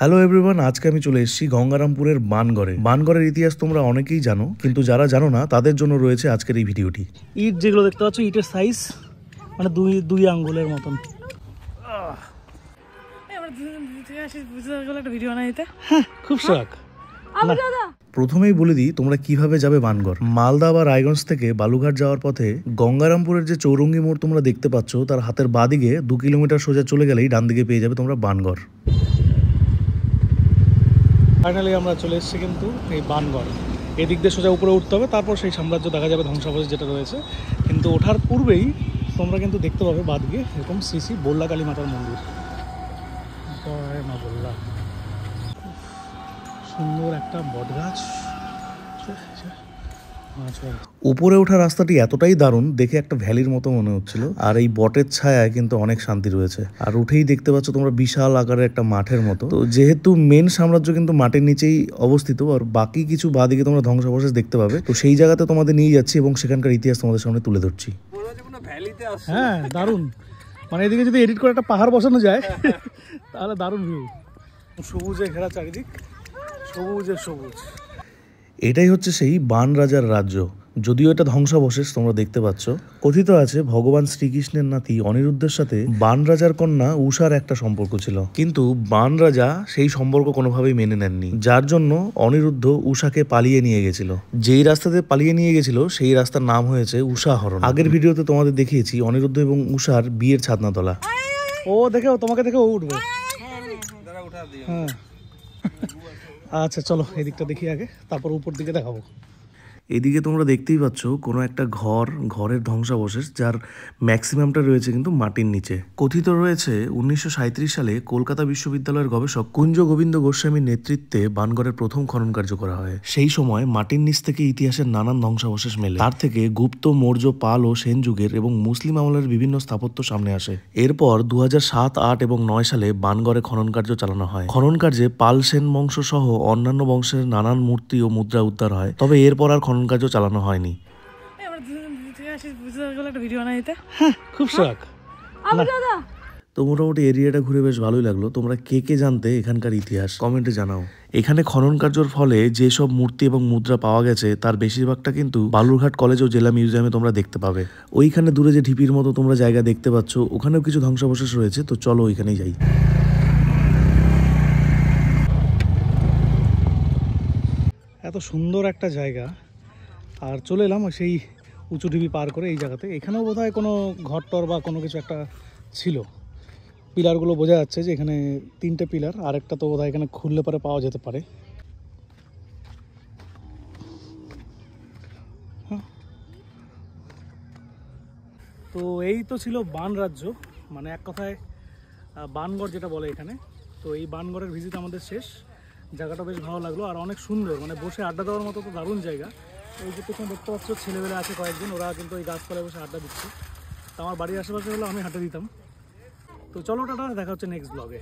Hello everyone, আজকে আমি চলে এসেছি গঙ্গারামপুরের বানগড়ে। বানগড়ের ইতিহাস তোমরা অনেকেই জানো, কিন্তু যারা জানো না তাদের জন্য রয়েছে আজকের এই ভিডিওটি। ইট যেগুলো দেখতে পাচ্ছ, ইটের সাইজ মানে দুই আঙ্গুলের মতন। খুব শখ। প্রথমেই বলে দিই তোমরা কিভাবে যাবে বানগড়। মালদা বা রায়গঞ্জ থেকে বালুঘাট যাওয়ার পথে গঙ্গারামপুরের যে চৌরঙ্গি মোড় তোমরা দেখতে পাচ্ছ, তার হাতের বাঁদিকে 2 কিলোমিটার সোজা চলে গেলেই ডান দিকে পেয়ে যাবে তোমরা বানগড়। ফাইনালি আমরা চলে এসেছি কিন্তু এই বানগড়। এদিক দিয়ে সোজা উপরে উঠতে হবে, তারপর সেই সাম্রাজ্য দেখা যাবে, ধ্বংসাবশেষ যেটা রয়েছে। কিন্তু ওঠার পূর্বেই তোমরা কিন্তু দেখতে পাবে বাঁদিকে এরকম শ্রী শ্রী বল্লা কালী মাতার মন্দির। মা বল্লা, সুন্দর একটা বট গাছ। উপরে ওঠা রাস্তাটি এতটাই দারুণ, দেখে একটা ভ্যালির মতো মনে হচ্ছিল। আর এই বটের ছায়ায় কিন্তু অনেক শান্তি রয়েছে। আর উঠেই দেখতে পাচ্ছ তোমরা বিশাল আকারের একটা মাঠের মতো। তো যেহেতু মেন সাম্রাজ্য কিন্তু মাঠের নিচেই অবস্থিত, আর বাকি কিছু বাদিকে তোমরা ধ্বংসাবশেষ দেখতে পাবে। তো সেই জায়গাতে তোমাদের নিয়ে যাচ্ছি এবং সেখানকার ইতিহাস তোমাদের সামনে তুলে ধরছি। হ্যাঁ, দারুণ। মানে এদিকে যদি এডিট করে একটা পাহাড় বসানো যায় তাহলে দারুণ ভিউ। সবুজে ঘেরা চারিদিক, সবুজের সবুজ। এটাই হচ্ছে সেই বান রাজার রাজ্য। যদিও এটা ধ্বংসাবশেষ তোমরা দেখতে পাচ্ছ। কথিত আছে ভগবান শ্রীকৃষ্ণের নাতি অনিরুদ্ধের সাথে বান রাজার কন্যা উষার একটা সম্পর্ক ছিল, কিন্তু বান রাজা সেই সম্পর্ক কোনোভাবেই মেনে নেননি, যার জন্য অনিরুদ্ধ উষাকে পালিয়ে নিয়ে গেছিল। যেই রাস্তাতে পালিয়ে নিয়ে গেছিল সেই রাস্তার নাম হয়েছে উষাহরণ। আগের ভিডিওতে তোমাদের দেখিয়েছি অনিরুদ্ধ এবং উষার বিয়ের ছাদনাতলা। ও দেখে, তোমাকে দেখে ও উঠবে। হ্যাঁ, আচ্ছা চলো এদিকটা দেখি আগে, তারপর উপর দিকে দেখাবো। এদিকে তোমরা দেখতেই পাচ্ছ কোনো একটা ঘরের ধ্বংসাবশেষ, যার ম্যাক্সিমামটা রয়েছে কিন্তু মাটির নিচে। কথিত রয়েছে 1937 সালে কলকাতা বিশ্ববিদ্যালয়ের গবেষক কুঞ্জ গোবিন্দ গোস্বামীর নেতৃত্বে বানগড়ের প্রথম খনন কার্য করা হয়। সেই সময় মাটির নিচ থেকে ইতিহাসের নানান ধ্বংসাবশেষ মেলে। তার থেকে গুপ্ত, মৌর্য, পাল ও সেন যুগের এবং মুসলিম আমলের বিভিন্ন স্থাপত্য সামনে আসে। এরপর 2007, 8 এবং 9 সালে বানগড়ে খনন কার্য চালানো হয়। খনন কার্যে পাল, সেন বংশ সহ অন্যান্য বংশের নানান মূর্তি ও মুদ্রা উদ্ধার হয়। তবে এরপর আর কাজও চালানো হয়নি। খুব শখ। তো মোটামুটি এরিয়াটা ঘুরে বেশ ভালোই লাগলো। তোমরা কে কে জানতে এখানকার ইতিহাস কমেন্টে জানাও। এখানে খনন কার্যর ফলে যেসব মূর্তি এবং মুদ্রা পাওয়া গেছে তার বেশিরভাগটা কিন্তু বালুরঘাট কলেজ ও জেলা মিউজিয়ামে তোমরা দেখতে পাবে। ওইখানে দূরে যে ঢিপির মতো তোমরা জায়গা দেখতে পাচ্ছ, ওখানেও কিছু ধ্বংসাবশেষ রয়েছে। তো চলো ওইখানেই যাই। এত সুন্দর একটা জায়গা, আর চলে এলাম সেই উঁচু ঢিবি পার করে এই জায়গাতে। এখানেও বোধহয় কোনো ঘরটর বা কোনো কিছু একটা ছিল। পিলারগুলো বোঝা যাচ্ছে যে এখানে 3টে পিলার, আর একটা তো বোধহয় এখানে খুললে পরে পাওয়া যেতে পারে। তো এই তো ছিল বান রাজ্য, মানে এক কথায় বানগড় যেটা বলে এখানে। তো এই বানগড়ের ভিজিট আমাদের শেষ। জায়গাটা বেশ ভালো লাগলো আর অনেক সুন্দর, মানে বসে আড্ডা দেওয়ার মতো তো দারুণ জায়গা। এই যে পেছনে দেখতে পাচ্ছ ছেলেবেলা আছে কয়েকজন, ওরা কিন্তু ওই গাছতলায় বসে আড্ডা দিচ্ছে। তো আমার বাড়ির আশেপাশে হলো আমি হাঁটে দিতাম। তো চলো টাটা, দেখা হচ্ছে নেক্সট ব্লগে।